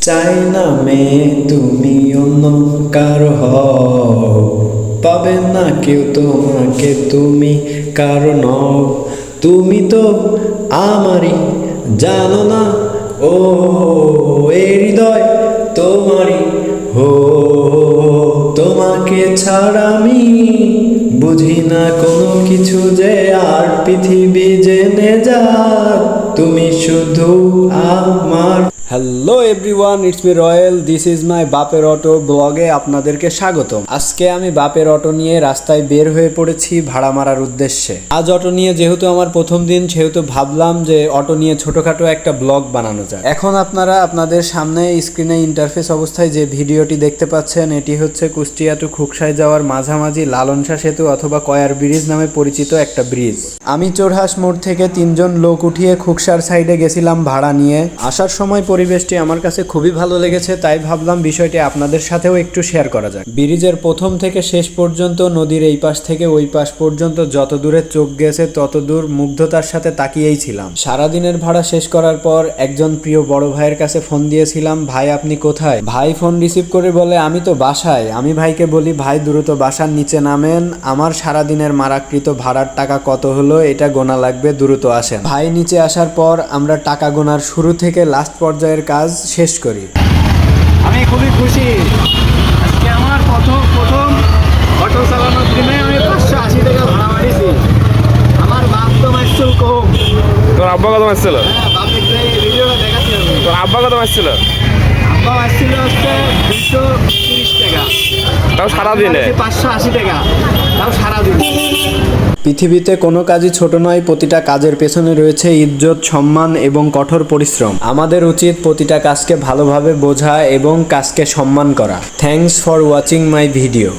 চাই না মেয়ে তুমি অন্য কারো হও, পাবে না কেউ তোমাকে তুমি কারো নও। তুমি তো আমারই জানো না, ও এই হৃদয় তোমারই হো। তোমাকে ছাড়া আমি বুঝি না কোনো কিছু, যে আর পৃথিবী জেনে যাক তুমি শুধু আমার। Hello everyone, it's me royal, this is my বাপের অটো ব্লগে আপনাদেরকে স্বাগতম। আজকে আমি বাপের অটো নিয়ে রাস্তায় বের হয়ে পড়েছি ভাড়া মারার উদ্দেশ্যে। আজ অটো নিয়ে যেহেতু আমার প্রথম দিন, সেহেতু ভাবলাম যে অটো নিয়ে ছোটখাটো একটা ব্লগ বানানো যায়। এখন আপনারা আপনাদের সামনে স্ক্রিনে ইন্টারফেস অবস্থায় যে ভিডিওটি দেখতে পাচ্ছেন, এটি হচ্ছে কুষ্টিয়া টু খুকসায় যাওয়ার মাঝামাঝি লালনশাহ সেতু অথবা কয়ার ব্রিজ নামে পরিচিত একটা ব্রিজ। আমি চোরহাস মোড় থেকে 3 জন লোক উঠিয়ে খুকসার সাইডে গেছিলাম ভাড়া নিয়ে। আসার সময় পরিবেশটি আমার কাছে খুবই ভালো লেগেছে, তাই ভাবলাম বিষয়টি আপনাদের সাথেও একটু শেয়ার করা যায়। ব্রিজের প্রথম থেকে শেষ পর্যন্ত, নদীর এই পাশ থেকে ওই পাশ পর্যন্ত যত দূরে চোখ গেছে তত দূর মুগ্ধতার সাথে তাকিয়েই ছিলাম। সারাদিনের ভাড়া শেষ করার পর একজন প্রিয় বড় ভাইয়ের কাছে ফোন দিয়েছিলাম, ভাই আপনি কোথায়? ভাই ফোন রিসিভ করে বলে আমি তো বাসায়। আমি ভাইকে বলি ভাই দ্রুত বাসার নিচে নামেন, আমার সারাদিনের মারাকৃত ভাড়ার টাকা কত হলো এটা গোনা লাগবে, দ্রুত আসেন। ভাই নিচে আসার পর আমরা টাকা গোনার শুরু থেকে লাস্ট পর্যায়ের কাজ শেষ করি। আমি খুবই খুশি, আজকে আমার প্রথম অটো চালানোর দিনে আমি 580 টাকা ভাড়া মারিছি। আমার বাপ তো মারছিল কম। তোর আব্বা কত মারছিল? বাপ দেখলে এই ভিডিওটা দেখাচ্ছি আমি। তোর আব্বা কত মারছিল? আব্বা মারছিল হচ্ছে 230 টাকা। তাও সারাদিনে 580 টাকা, তাও সারাদিন। পৃথিবীতে কোনো কাজই ছোট নয়, প্রতিটা কাজের পেছনে রয়েছে ইজ্জত, সম্মান এবং কঠোর পরিশ্রম। আমাদের উচিত প্রতিটা কাজকে ভালোভাবে বোঝা এবং কাজকে সম্মান করা। Thanks for watching my video.